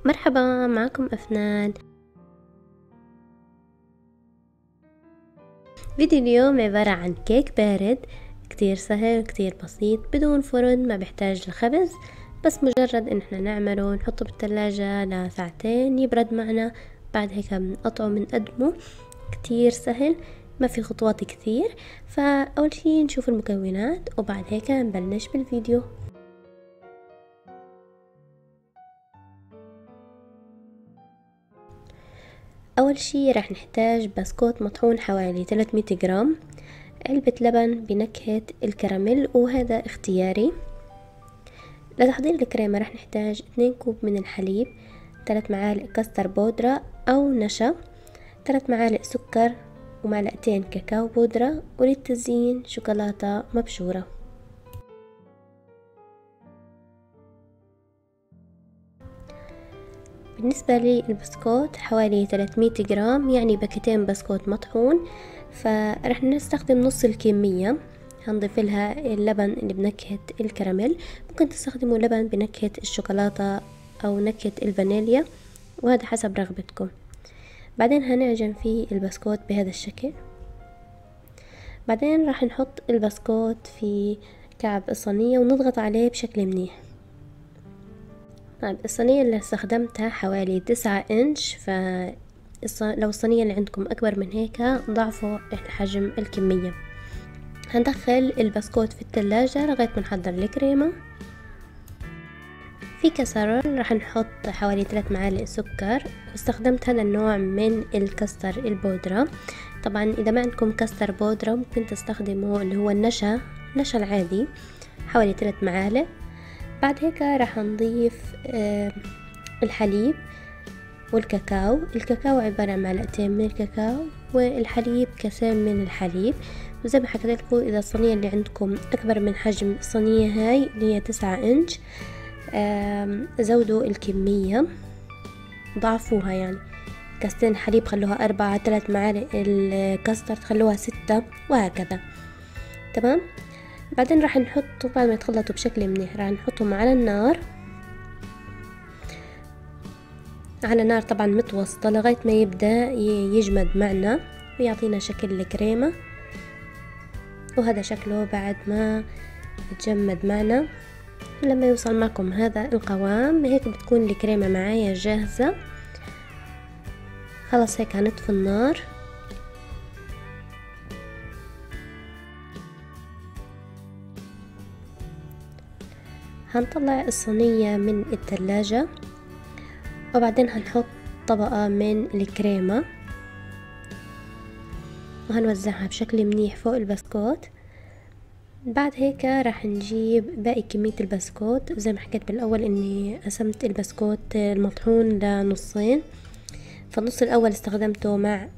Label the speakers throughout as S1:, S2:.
S1: مرحبا، معكم أفنان. فيديو اليوم عبارة عن كيك بارد كتير سهل كتير بسيط بدون فرن، ما بيحتاج الخبز، بس مجرد ان احنا نعمله نحطه بالثلاجة لساعتين يبرد معنا. بعد هيك بنقطعه بنقدمه. كتير سهل، ما في خطوات كثير. فأول شي نشوف المكونات وبعد هيك نبلش بالفيديو. أول شي راح نحتاج بسكوت مطحون حوالي 300 جرام، علبة لبن بنكهة الكراميل وهذا اختياري. لتحضير الكريمة راح نحتاج 2 كوب من الحليب، 3 معالق كاستر بودرة أو نشا، 3 معالق سكر ومعلقتين كاكاو بودرة، وللتزيين شوكولاتة مبشورة. بالنسبة للبسكوت حوالي 300 جرام، يعني باكيتين بسكوت مطحون، فرح نستخدم نص الكمية. هنضيف لها اللبن اللي بنكهة الكراميل، ممكن تستخدموا لبن بنكهة الشوكولاتة أو نكهة الفانيليا، وهذا حسب رغبتكم. بعدين هنعجن فيه البسكوت بهذا الشكل. بعدين راح نحط البسكوت في كعب الصينية ونضغط عليه بشكل منيح. طيب الصينية اللي استخدمتها حوالي 9 إنش، لو الصينية اللي عندكم أكبر من هيك ضعفوا حجم الكمية. هندخل البسكوت في الثلاجة لغاية ما نحضر الكريمة. في كسرول راح نحط حوالي 3 معالق سكر، واستخدمت هذا النوع من الكاستر البودرة. طبعا إذا ما عندكم كاستر بودرة ممكن تستخدموا اللي هو النشا العادي، حوالي 3 معالق. بعد هيك راح نضيف الحليب والكاكاو. الكاكاو عبارة عن معلقتين من الكاكاو، والحليب كاسين من الحليب. وزي ما حكيت لكم، إذا الصينية اللي عندكم أكبر من حجم الصينية هاي اللي هي 9 إنش، زودوا الكمية، ضعفوها، يعني كاستين حليب خلوها 4، 3 معالق الكاستر خلوها 6، وهكذا. تمام. بعدين راح نحطه بعد ما يتخلطوا بشكل منيح، راح نحطهم على النار، على نار طبعا متوسطة لغاية ما يبدأ يجمد معنا ويعطينا شكل الكريمة. وهذا شكله بعد ما يتجمد معنا. لما يوصل معكم هذا القوام هيك بتكون الكريمة معايا جاهزة. خلاص هيك هنطفي النار. هنطلع الصينية من الثلاجة، وبعدين هنحط طبقة من الكريمة وهنوزعها بشكل منيح فوق البسكوت. بعد هيك راح نجيب باقي كمية البسكوت. زي ما حكيت بالاول اني قسمت البسكوت المطحون لنصين، فالنص الاول استخدمته مع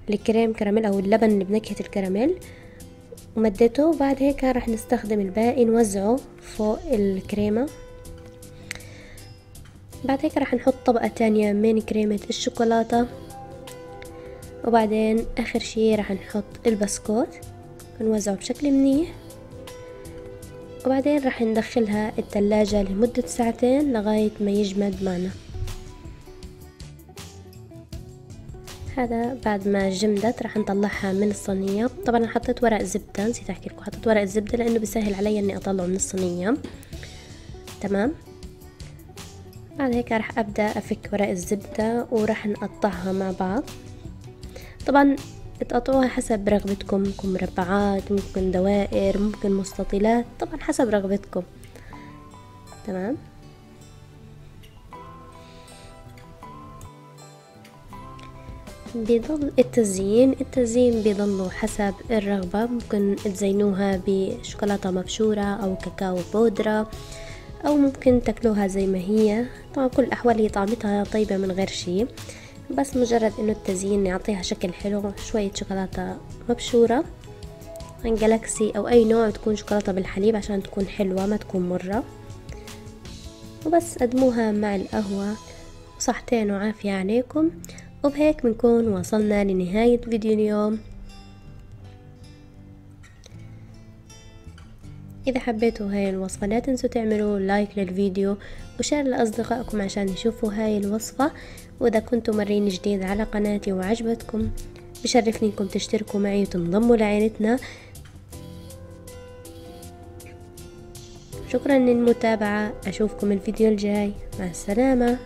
S1: الكريم كراميل او اللبن اللي بنكهة الكراميل ومديته. بعد هيك راح نستخدم الباقي نوزعه فوق الكريمة. بعد هيك راح نحط طبقة تانية من كريمة الشوكولاتة، وبعدين اخر شي راح نحط البسكوت نوزعه بشكل منيح. وبعدين راح ندخلها الثلاجة لمدة 2 ساعتين لغاية ما يجمد معنا. هذا بعد ما جمدت راح نطلعها من الصينية. طبعا حطيت ورق زبدة، نسيت احكي لكم، حطيت ورق زبدة لانه بيسهل علي اني اطلعه من الصينية. تمام. بعد هيك راح ابدأ افك ورق الزبدة وراح نقطعها مع بعض. طبعا تقطعوها حسب رغبتكم، ممكن مربعات، ممكن دوائر، ممكن مستطيلات، طبعا حسب رغبتكم. تمام. بيضل التزيين بيضلوا حسب الرغبة، ممكن تزينوها بشوكولاتة مبشورة أو كاكاو بودرة، أو ممكن تاكلوها زي ما هي. طبعا كل الأحوال هي طعمتها طيبة من غير شي، بس مجرد إنه التزيين يعطيها شكل حلو. شوية شوكولاتة مبشورة عن جالاكسي أو أي نوع، تكون شوكولاتة بالحليب عشان تكون حلوة ما تكون مرة. وبس قدموها مع القهوة، وصحتين وعافية عليكم. وبهيك بنكون وصلنا لنهاية فيديو اليوم. إذا حبيتوا هاي الوصفة لا تنسوا تعملوا لايك للفيديو وشير لأصدقائكم عشان يشوفوا هاي الوصفة. وإذا كنتوا مرين جديد على قناتي وعجبتكم بشرفني انكم تشتركوا معي وتنضموا لعائلتنا. شكرا للمتابعة، أشوفكم الفيديو الجاي، مع السلامة.